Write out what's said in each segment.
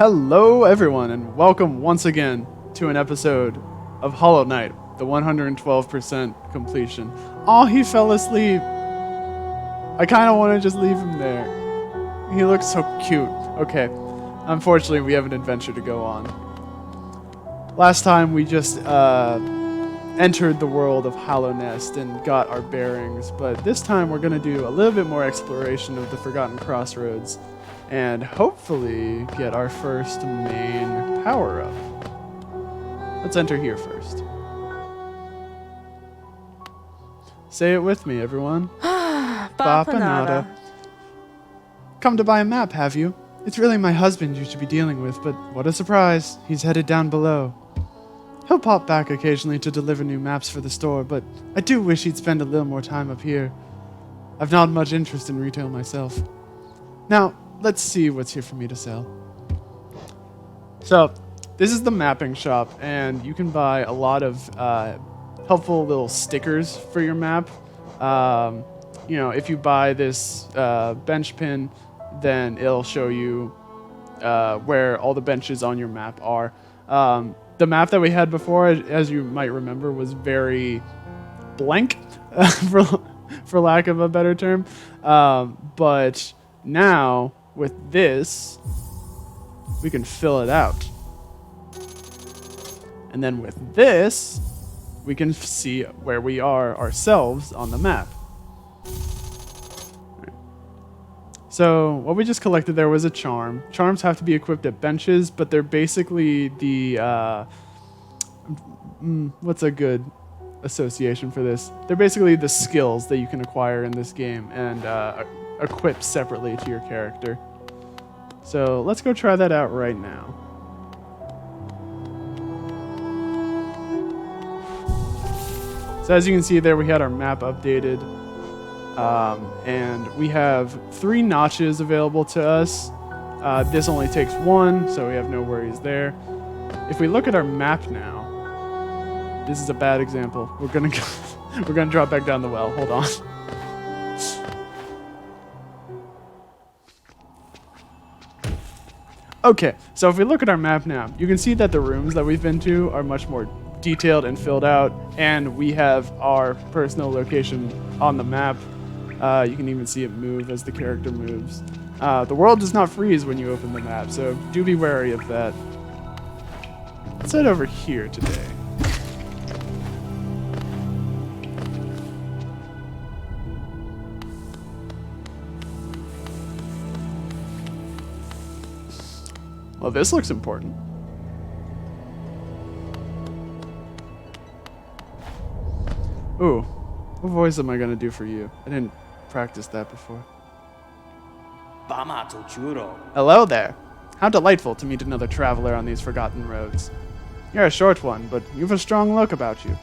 Hello, everyone, and welcome once again to an episode of Hollow Knight, the 112% completion. Oh, he fell asleep. I kind of want to just leave him there. He looks so cute. Okay, unfortunately, we have an adventure to go on. Last time, we just entered the world of Hollow Nest and got our bearings, but this time we're going to do a little bit more exploration of the Forgotten Crossroads and hopefully get our first main power-up. Let's enter here first. Say it with me, everyone. Bapanada. Come to buy a map, have you? It's really my husband you should be dealing with, but what a surprise. He's headed down below. He'll pop back occasionally to deliver new maps for the store, but I do wish he'd spend a little more time up here. I've not much interest in retail myself. Now, let's see what's here for me to sell. So, this is the mapping shop, and you can buy a lot of helpful little stickers for your map. If you buy this bench pin, then it'll show you where all the benches on your map are. The map that we had before, as you might remember, was very blank, for lack of a better term. But now, with this, we can fill it out. And then with this, we can see where we are ourselves on the map. Right. So what we just collected there was a charm. Charms have to be equipped at benches, but they're basically the... what's a good association for this? They're basically the skills that you can acquire in this game and equip separately to your character. So let's go try that out right now. So as you can see there, we had our map updated, and we have 3 notches available to us. This only takes 1, so we have no worries there. If we look at our map now, this is a bad example. We're gonna drop back down the well. Hold on. Okay, so if we look at our map now, you can see that the rooms that we've been to are much more detailed and filled out, and we have our personal location on the map. You can even see it move as the character moves. The world does not freeze when you open the map, so do be wary of that. Let's head over here today. Well, this looks important. Ooh, what voice am I gonna do for you? I didn't practice that before. Hello there. How delightful to meet another traveler on these forgotten roads. You're a short one, but you've a strong look about you.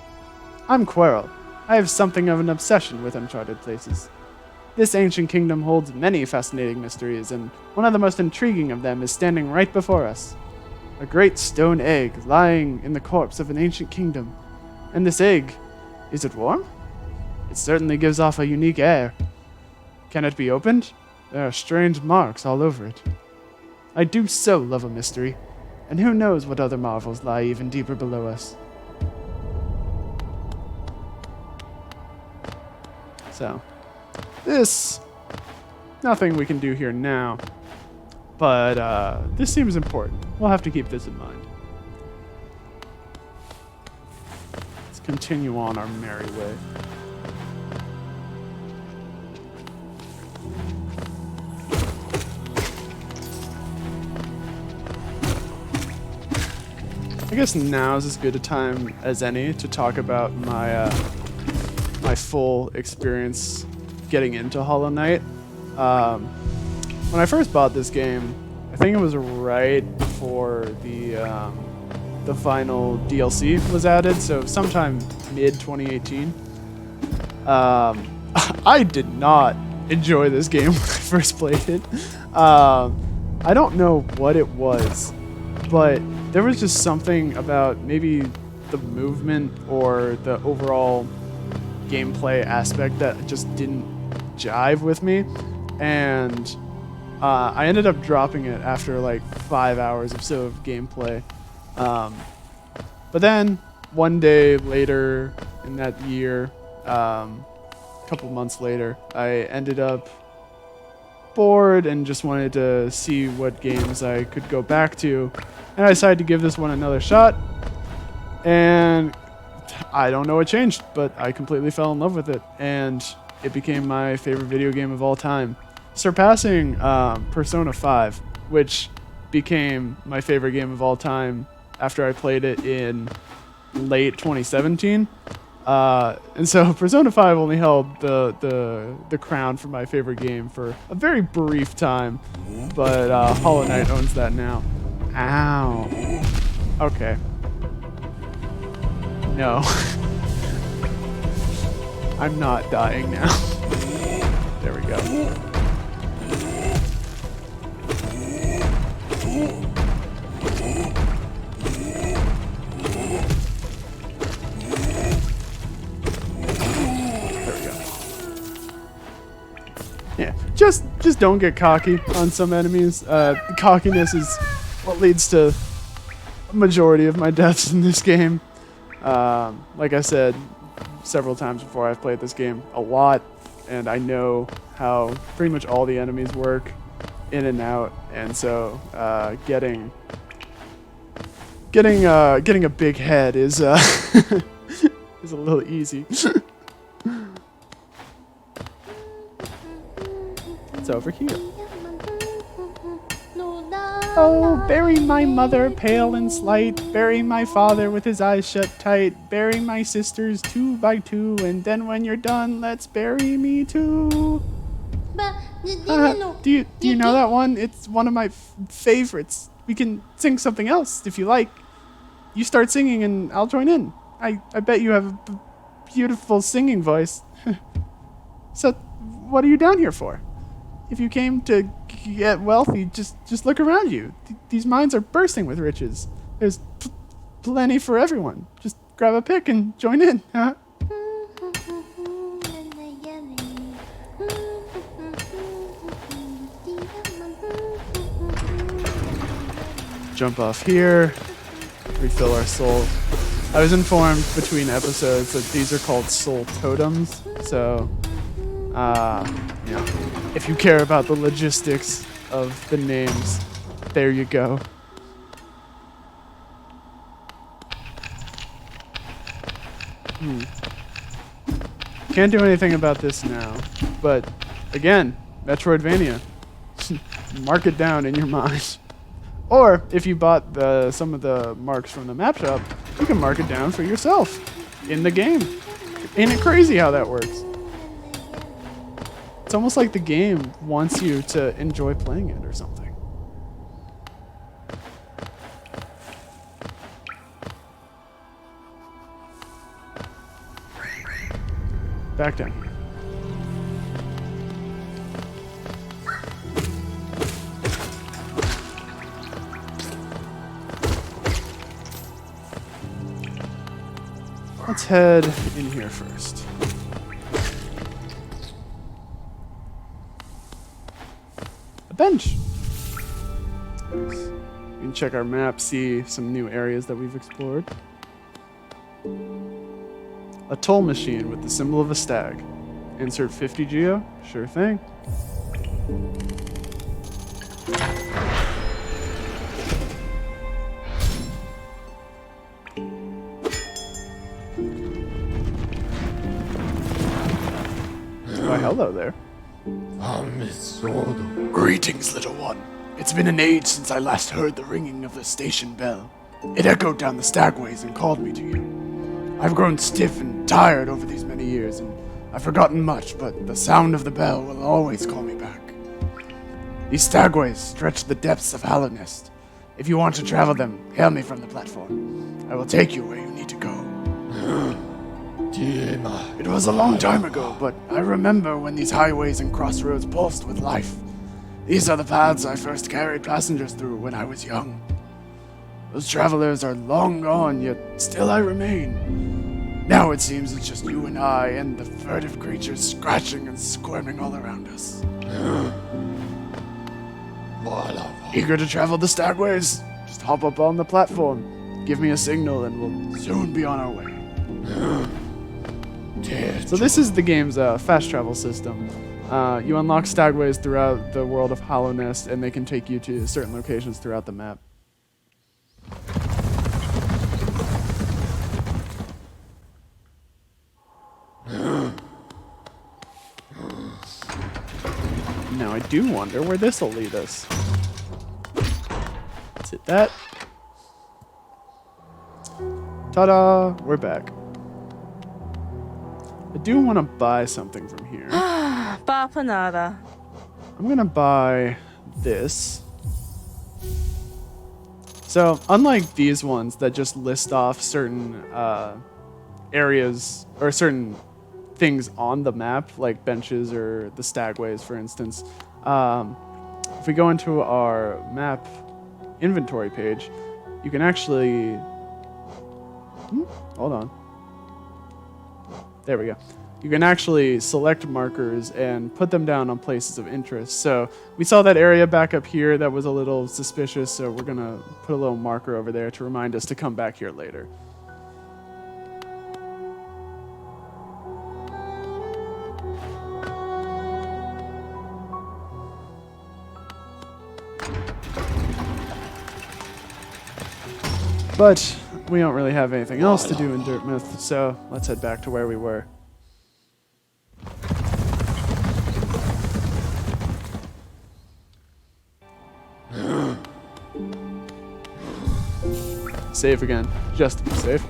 I'm Quirrell. I have something of an obsession with uncharted places. This ancient kingdom holds many fascinating mysteries, and one of the most intriguing of them is standing right before us. A great stone egg lying in the corpse of an ancient kingdom. And this egg, is it warm? It certainly gives off a unique air. Can it be opened? There are strange marks all over it. I do so love a mystery, and who knows what other marvels lie even deeper below us. So, nothing we can do here now, but this seems important. We'll have to keep this in mind. Let's continue on our merry way. I guess now is as good a time as any to talk about my my full experience getting into Hollow Knight. When I first bought this game, I think it was right before the final DLC was added, so sometime mid 2018. I did not enjoy this game when I first played it. I don't know what it was, but there was just something about maybe the movement or the overall gameplay aspect that just didn't jive with me, and I ended up dropping it after like 5 hours or so of gameplay. But then one day later in that year, a couple months later, I ended up bored and just wanted to see what games I could go back to. And I decided to give this one another shot. And I don't know what changed, but I completely fell in love with it. And it became my favorite video game of all time, surpassing Persona 5, which became my favorite game of all time after I played it in late 2017. And so Persona 5 only held the crown for my favorite game for a very brief time, but Hollow Knight owns that now. Ow. Okay. No. I'm not dying now. There we go. Yeah, just don't get cocky on some enemies. Cockiness is what leads to a majority of my deaths in this game. Like I said several times before, I've played this game a lot, and I know how pretty much all the enemies work in and out, and so getting a big head is is a little easy. It's over here. Oh, bury my mother pale and slight, bury my father with his eyes shut tight, bury my sisters 2 by 2, and then when you're done, let's bury me too. Do you know that one? It's one of my favorites. We can sing something else if you like. You start singing and I'll join in. I bet you have a beautiful singing voice. So, what are you down here for? If you came to get wealthy, just look around you. These mines are bursting with riches. There's plenty for everyone. Just grab a pick and join in, huh? Jump off here, refill our soul. I was informed between episodes that these are called soul totems, so you know, if you care about the logistics of the names, there you go. Can't do anything about this now, but again, Metroidvania. Mark it down in your mind. Or if you bought some of the marks from the map shop, you can mark it down for yourself in the game. Ain't it crazy how that works? It's almost like the game wants you to enjoy playing it or something. Back down here. Let's head in here first. A bench. Nice. We can check our map, see some new areas that we've explored. A toll machine with the symbol of a stag. Insert 50 geo? Sure thing. Why, hello there. Greetings, little one. It's been an age since I last heard the ringing of the station bell. It echoed down the stagways and called me to you. I've grown stiff and tired over these many years, and I've forgotten much, but the sound of the bell will always call me back. These stagways stretch the depths of Hallownest. If you want to travel them, hail me from the platform. I will take you where you need to go. It was a long time ago, but I remember when these highways and crossroads pulsed with life. These are the paths I first carried passengers through when I was young. Those travelers are long gone, yet still I remain. Now it seems it's just you and I and the furtive creatures scratching and squirming all around us. Eager to travel the stagways? Just hop up on the platform. Give me a signal and we'll soon be on our way. So this is the game's fast travel system. You unlock stagways throughout the world of Hollow Nest, and they can take you to certain locations throughout the map. Now I do wonder where this will lead us. Let's hit that. Ta-da! We're back. I do want to buy something from here. Papanada. I'm gonna buy this. So, unlike these ones that just list off certain areas or certain things on the map, like benches or the stagways, for instance, if we go into our map inventory page, you can actually... hold on. There we go. You can actually select markers and put them down on places of interest. So we saw that area back up here that was a little suspicious, so we're going to put a little marker over there to remind us to come back here later. But we don't really have anything else to do in Dirtmouth, so let's head back to where we were. Save again, just to be safe.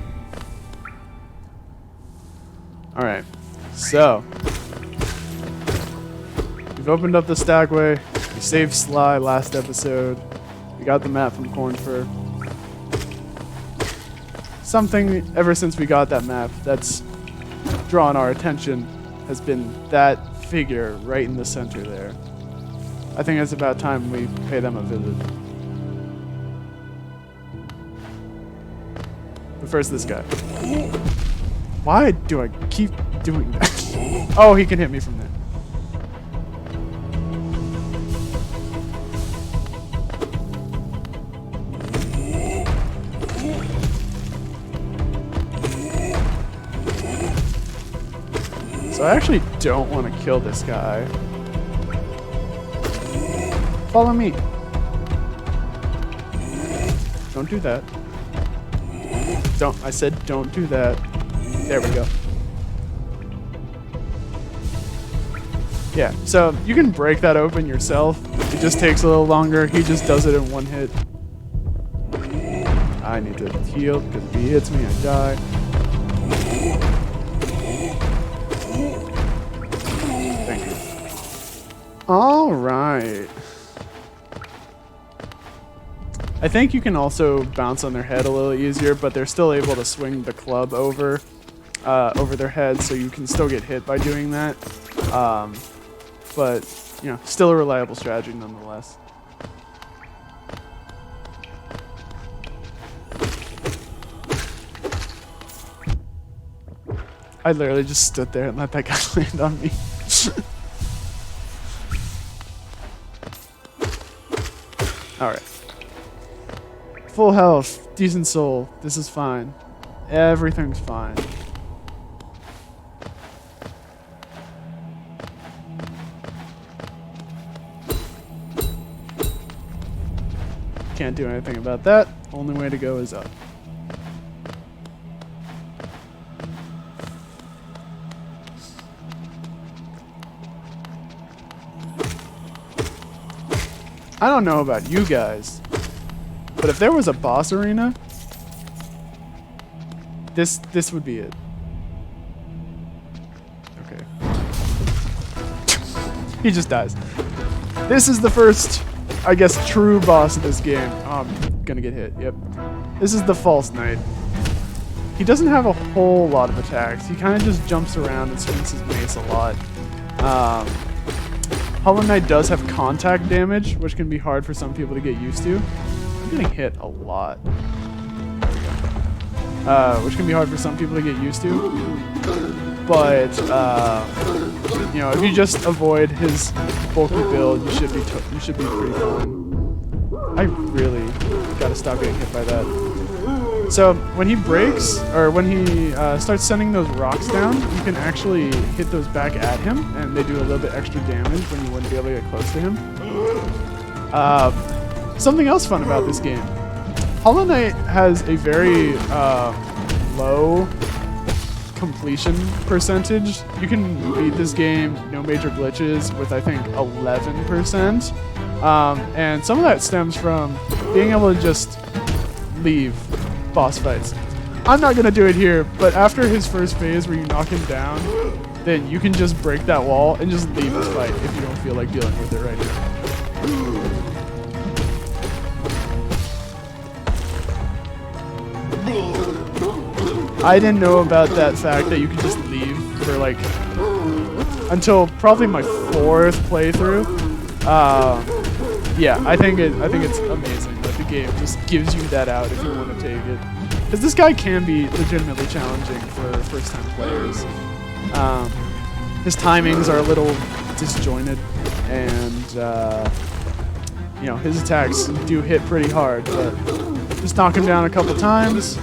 Alright, so we've opened up the stagway, we saved Sly last episode, we got the map from Cornfur. Something ever since we got that map that's drawn our attention has been that figure right in the center there. I think it's about time we pay them a visit. But first, this guy. Why do I keep doing that? Oh, he can hit me from there. So I actually don't want to kill this guy. Follow me. Don't do that. I said don't do that. There we go. Yeah, so you can break that open yourself. It just takes a little longer. He just does it in one hit. I need to heal because if he hits me, I die. Thank you. All right. I think you can also bounce on their head a little easier, but they're still able to swing the club over their head, so you can still get hit by doing that. But, you know, still a reliable strategy nonetheless. I literally just stood there and let that guy land on me. Alright. Full health, decent soul. This is fine. Everything's fine. Can't do anything about that. Only way to go is up. I don't know about you guys, but if there was a boss arena, this would be it. Okay. He just dies. This is the first, I guess, true boss of this game. Oh, I'm gonna get hit. Yep. This is the False Knight. He doesn't have a whole lot of attacks. He kind of just jumps around and swings his mace a lot. Hollow Knight does have contact damage, which can be hard for some people to get used to. I'm getting hit a lot. Which can be hard for some people to get used to. But, you know, if you just avoid his bulky build, you should be pretty fine. I really gotta stop getting hit by that. So when he breaks, or when he starts sending those rocks down, you can actually hit those back at him, and they do a little bit extra damage when you wouldn't be able to get close to him. Something else fun about this game. Hollow Knight has a very low completion percentage. You can beat this game, no major glitches, with I think 11%. And some of that stems from being able to just leave boss fights. I'm not going to do it here, but after his first phase where you knock him down, then you can just break that wall and just leave the fight if you don't feel like dealing with it right now. I didn't know about that fact that you can just leave for like until probably my 4th playthrough. Yeah, I think it's amazing that the game just gives you that out if you want to take it. Because this guy can be legitimately challenging for first-time players. His timings are a little disjointed, and you know, his attacks do hit pretty hard. But just knock him down a couple times,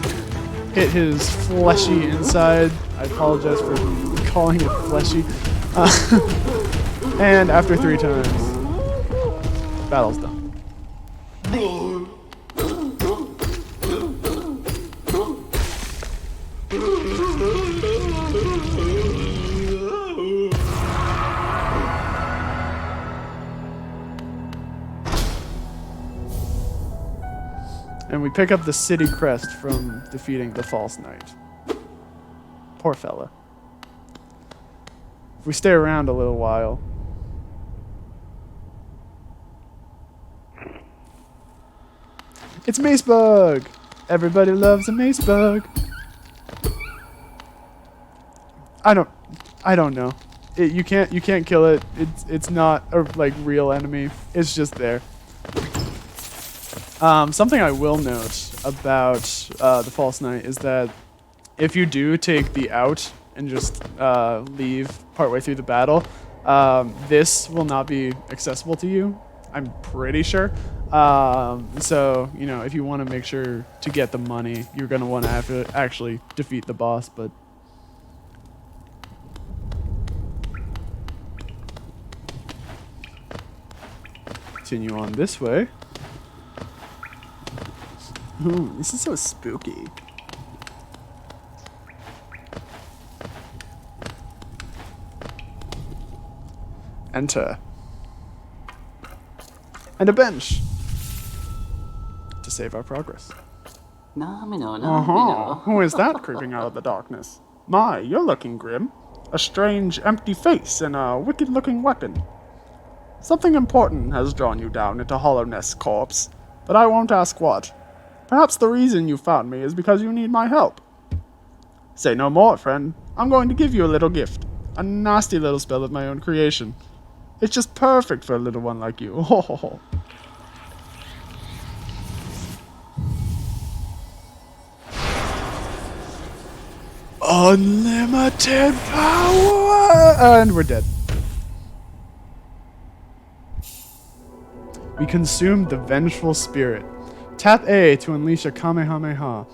hit his fleshy inside. I apologize for calling it fleshy. And after 3 times, battle's done. And we pick up the city crest from defeating the false knight. Poor fella. If we stay around a little while. It's Mace Bug! Everybody loves a Mace Bug. I don't know. You can't kill it. It's not a like real enemy. It's just there. Something I will note about the False Knight is that if you do take the out and just leave partway through the battle, this will not be accessible to you. I'm pretty sure. So, you know, if you want to make sure to get the money, you're going to want to have to actually defeat the boss, but... Continue on this way. Ooh, this is so spooky. Enter. And a bench. To save our progress. Who is that creeping out of the darkness? My, you're looking grim. A strange, empty face and a wicked-looking weapon. Something important has drawn you down into Hollowness Corpse, but I won't ask what. Perhaps the reason you found me is because you need my help. Say no more, friend. I'm going to give you a little gift. A nasty little spell of my own creation. It's just perfect for a little one like you. Unlimited power! And we're dead. We consumed the Vengeful Spirit. Tap A to unleash a Kamehameha.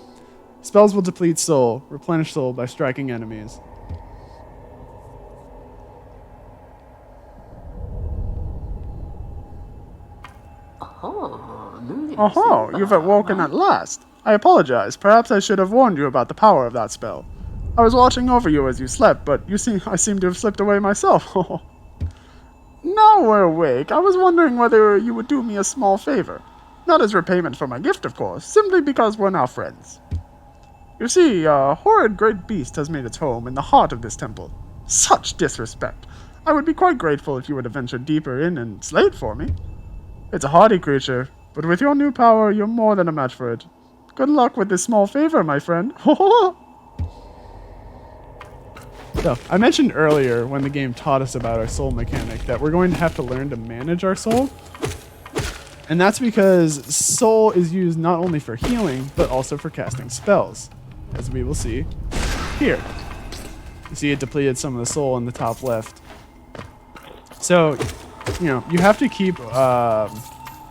Spells will deplete soul. Replenish soul by striking enemies. Oh, you've awoken at last. I apologize. Perhaps I should have warned you about the power of that spell. I was watching over you as you slept, but I seem to have slipped away myself. Now we're awake. I was wondering whether you would do me a small favor. Not as repayment for my gift, of course, simply because we're now friends. You see, a horrid great beast has made its home in the heart of this temple. Such disrespect. I would be quite grateful if you would have ventured deeper in and slay it for me. It's a hardy creature, but with your new power, you're more than a match for it. Good luck with this small favor, my friend. So, I mentioned earlier when the game taught us about our soul mechanic that we're going to have to learn to manage our soul. And that's because soul is used not only for healing, but also for casting spells, as we will see here. You see it depleted some of the soul in the top left. So, you know, you have to keep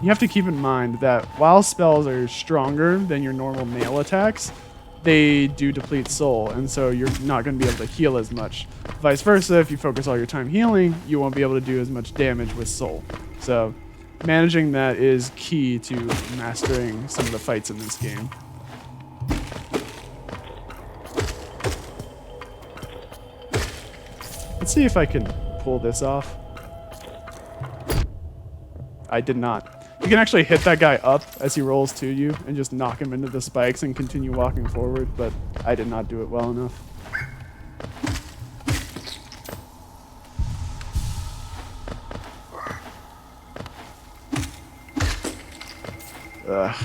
you have to keep in mind that while spells are stronger than your normal melee attacks, they do deplete soul, and so you're not going to be able to heal as much. Vice versa, if you focus all your time healing, you won't be able to do as much damage with soul. So managing that is key to mastering some of the fights in this game. Let's see if I can pull this off. I did not. You can actually hit that guy up as he rolls to you and just knock him into the spikes and continue walking forward, but I did not do it well enough. Ugh.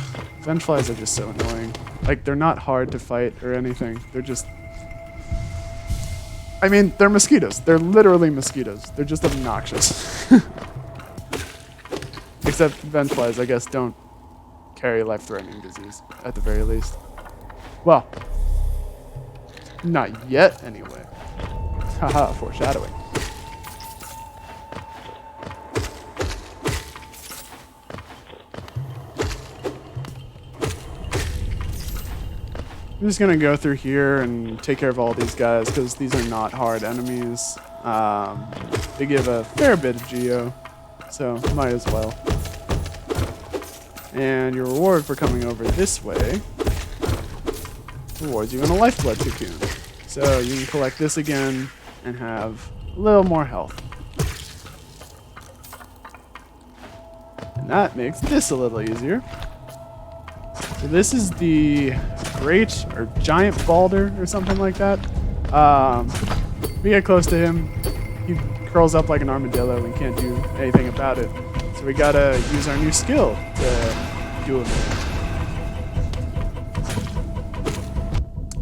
Vengeflies are just so annoying. Like, they're not hard to fight or anything. They're just... I mean, they're mosquitoes. They're literally mosquitoes. They're just obnoxious. Except Vengeflies, I guess, don't carry life-threatening disease, at the very least. Well, not yet, anyway. Haha, foreshadowing. I'm just going to go through here and take care of all these guys, because these are not hard enemies. They give a fair bit of geo, so might as well. And your reward for coming over this way rewards you in a lifeblood cocoon. So you can collect this again and have a little more health. And that makes this a little easier. So this is the great or giant balder or something like that. We get close to him, he curls up like an armadillo and can't do anything about it. So we gotta use our new skill to do him.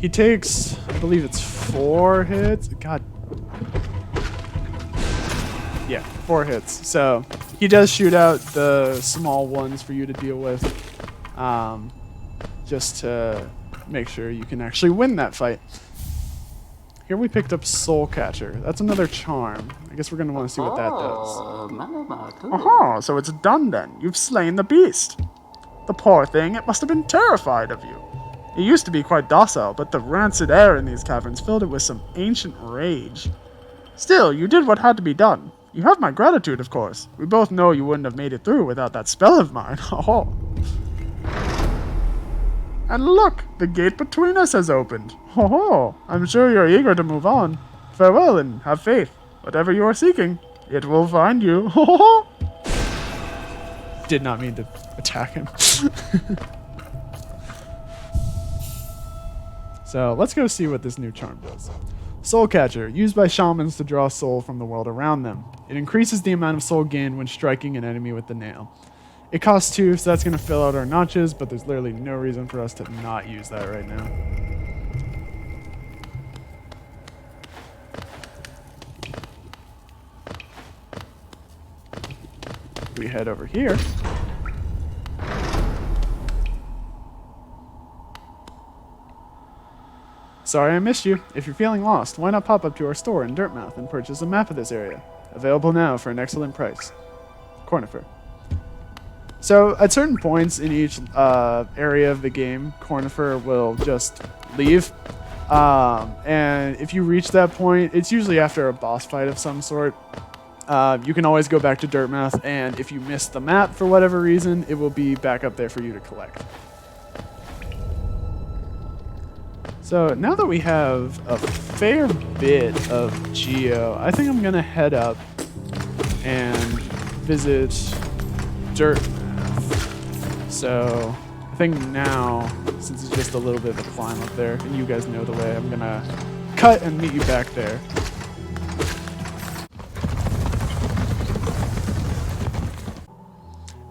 He takes, I believe it's 4 hits. God. Yeah, 4 hits. So he does shoot out the small ones for you to deal with, just to make sure you can actually win that fight. Here we picked up Soul Catcher. That's another charm. I guess we're going to want to see what that does. Aha, so it's done then. You've slain the beast. The poor thing, it must have been terrified of you. It used to be quite docile, but the rancid air in these caverns filled it with some ancient rage. Still, you did what had to be done. You have my gratitude, of course. We both know you wouldn't have made it through without that spell of mine. Oh. And look, the gate between us has opened. Oh, I'm sure you're eager to move on. Farewell and have faith. Whatever you are seeking, it will find you. Did not mean to attack him. So let's go see what this new charm does. Soul Catcher, used by shamans to draw soul from the world around them. It increases the amount of soul gained when striking an enemy with the nail. It costs 2, so that's going to fill out our notches, but there's literally no reason for us to not use that right now. We head over here. Sorry I missed you. If you're feeling lost, why not pop up to our store in Dirtmouth and purchase a map of this area? Available now for an excellent price. Cornifer. So at certain points in each area of the game, Cornifer will just leave. And if you reach that point, it's usually after a boss fight of some sort. You can always go back to Dirtmouth, and if you miss the map for whatever reason, it will be back up there for you to collect. So now that we have a fair bit of geo, I think I'm going to head up and visit Dirtmouth. So I think now, since it's just a little bit of a climb up there, and you guys know the way, I'm going to cut and meet you back there.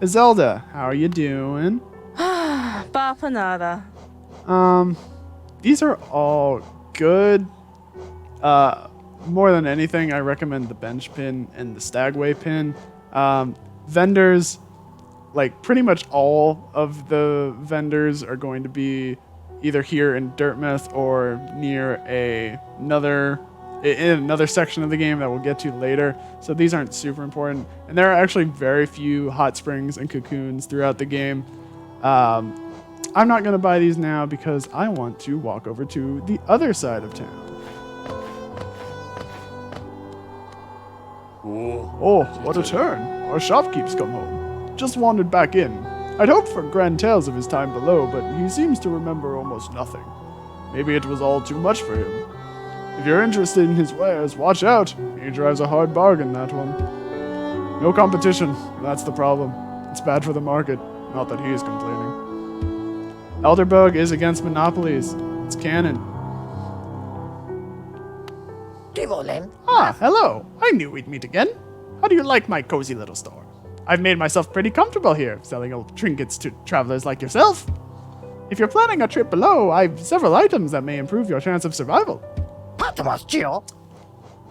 Zelda, how are you doing? Papa nada. These are all good. More than anything, I recommend the bench pin and the stagway pin. Vendors, like pretty much all of the vendors are going to be either here in Dirtmouth or near another in another section of the game that we'll get to later. So these aren't super important. And there are actually very few hot springs and cocoons throughout the game. I'm not going to buy these now because I want to walk over to the other side of town. Oh, what a turn. Our shopkeep's come home. Just wandered back in. I'd hoped for grand tales of his time below, but he seems to remember almost nothing. Maybe it was all too much for him. If you're interested in his wares, watch out. He drives a hard bargain, that one. No competition, that's the problem. It's bad for the market, not that he is complaining. Elderbug is against monopolies. It's canon. Ah, hello. I knew we'd meet again. How do you like my cozy little store? I've made myself pretty comfortable here, selling old trinkets to travelers like yourself. If you're planning a trip below, I've several items that may improve your chance of survival.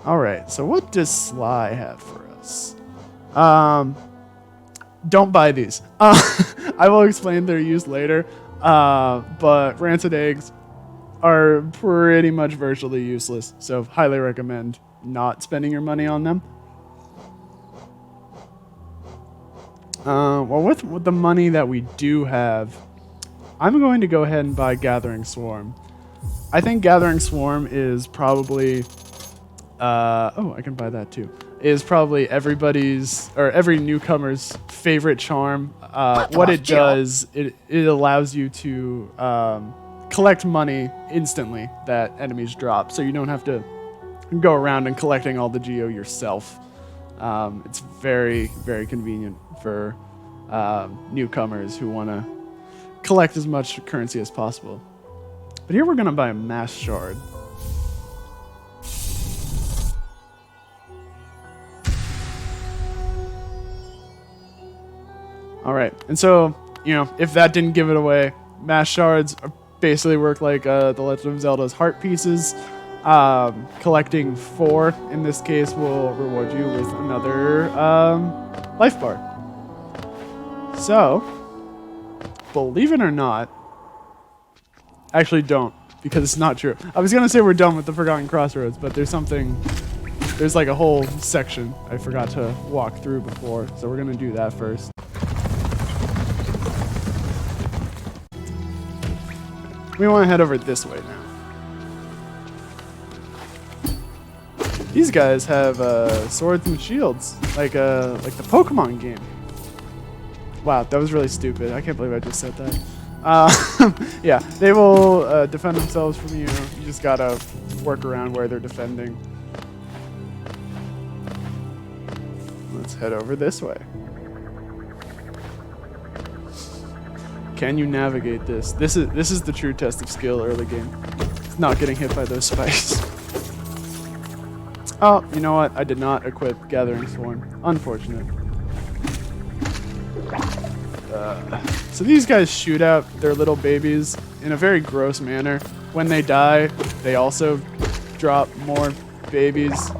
Alright, so what does Sly have for us? Don't buy these. I will explain their use later, but rancid eggs are pretty much virtually useless, so highly recommend not spending your money on them. Well, with the money that we do have, I'm going to go ahead and buy Gathering Swarm. I think Gathering Swarm is probably... oh, I can buy that too. Is probably everybody's, or every newcomer's favorite charm. What it does, it allows you to collect money instantly that enemies drop, so you don't have to go around and collecting all the geo yourself. It's very, very convenient for newcomers who want to collect as much currency as possible. But here we're going to buy a mass shard. All right, and so, you know, if that didn't give it away, mass shards basically work like The Legend of Zelda's heart pieces. Collecting 4 in this case will reward you with another life bar. So, believe it or not, actually don't, because it's not true. I was gonna say we're done with the Forgotten Crossroads, but there's like a whole section I forgot to walk through before, so we're gonna do that first. We want to head over this way now. These guys have swords and shields, like the Pokemon game. Wow, that was really stupid. I can't believe I just said that. Yeah, they will defend themselves from you. You just gotta work around where they're defending. Let's head over this way. Can you navigate this? This is the true test of skill early game. It's not getting hit by those spikes. Oh, you know what? I did not equip Gathering Swarm. Unfortunate. So these guys shoot out their little babies in a very gross manner. When they die, they also drop more babies.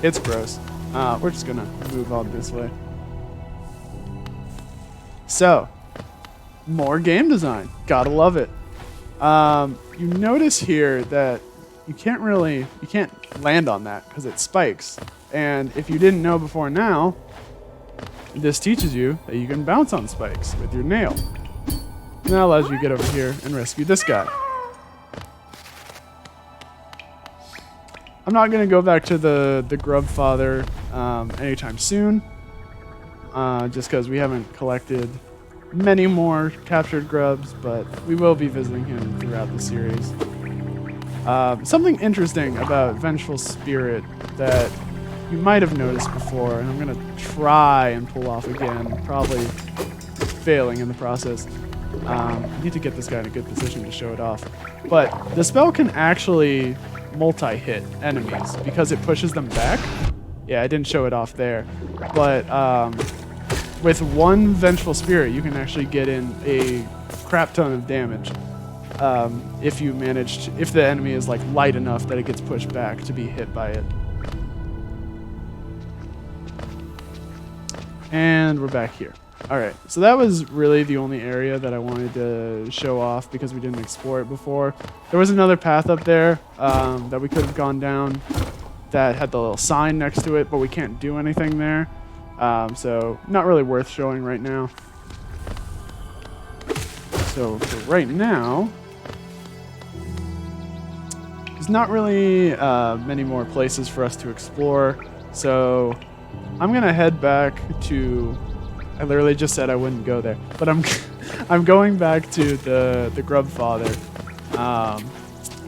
It's gross. We're just gonna move on this way. So, more game design. Gotta love it. You notice here that you can't land on that because it spikes. And if you didn't know before now, this teaches you that you can bounce on spikes with your nail. And that allows you to get over here and rescue this guy. I'm not going to go back to the Grub Father anytime soon. Just because we haven't collected many more captured grubs, but we will be visiting him throughout the series. Something interesting about Vengeful Spirit that you might have noticed before, and I'm going to try and pull off again, probably failing in the process. I need to get this guy in a good position to show it off. But the spell can actually multi-hit enemies because it pushes them back. Yeah, I didn't show it off there. But with one Vengeful Spirit, you can actually get in a crap ton of damage. If the enemy is like light enough that it gets pushed back to be hit by it. And we're back here. All right, so that was really the only area that I wanted to show off because we didn't explore it before. There was another path up there that we could have gone down that had the little sign next to it, but we can't do anything there. So not really worth showing right now. So for right now, there's not really many more places for us to explore. So I'm gonna head back to. I literally just said I wouldn't go there, but I'm going back to the Grub Father,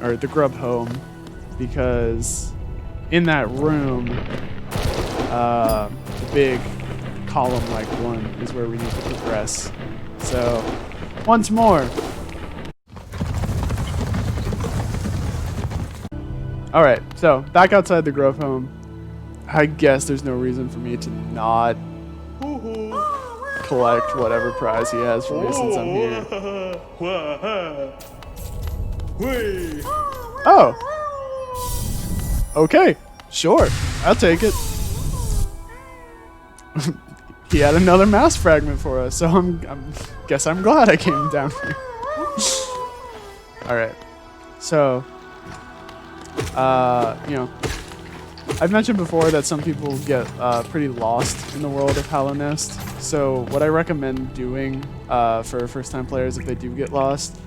or the Grub Home, because in that room, the big column-like one is where we need to progress. So once more. All right, so back outside the Grove Home. I guess there's no reason for me to not collect whatever prize he has for me since I'm here. Oh. Okay, sure. I'll take it. He had another mass fragment for us, so guess I'm glad I came down here. All right. So, you know, I've mentioned before that some people get pretty lost in the world of Hallow Nest. So what I recommend doing for first-time players if they do get lost,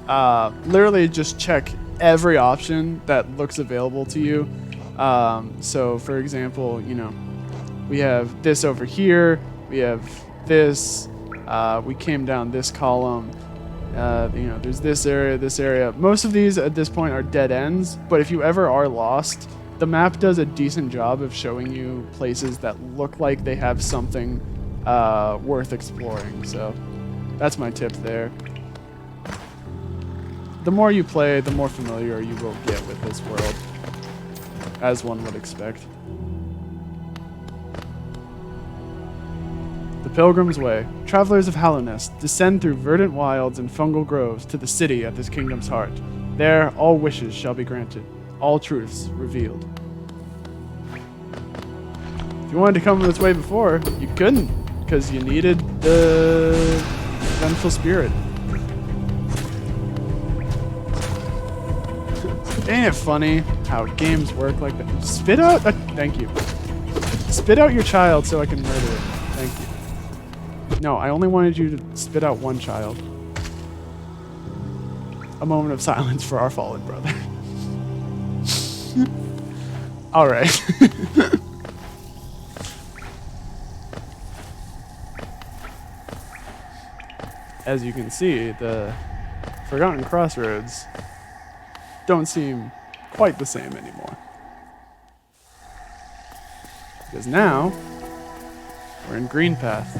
literally just check every option that looks available to you. So for example, you know, we have this over here, we have this, we came down this column, you know, there's this area. Most of these at this point are dead ends, but if you ever are lost, the map does a decent job of showing you places that look like they have something worth exploring. So that's my tip there. The more you play, the more familiar you will get with this world, as one would expect. The Pilgrim's Way. Travelers of Hallow Nest, descend through verdant wilds and fungal groves to the city at this kingdom's heart. There, all wishes shall be granted, all truths revealed. If you wanted to come this way before, you couldn't, because you needed the vengeful spirit. Ain't it funny how games work like that? Spit out, thank you. Spit out your child so I can murder it. Thank you. No, I only wanted you to spit out one child. A moment of silence for our fallen brother. All right. As you can see, the Forgotten Crossroads don't seem quite the same anymore. Because now, we're in Greenpath.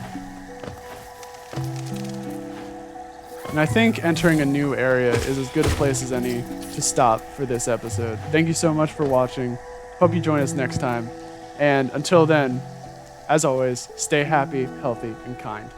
And I think entering a new area is as good a place as any to stop for this episode. Thank you so much for watching. Hope you join us next time. And until then, as always, stay happy, healthy, and kind.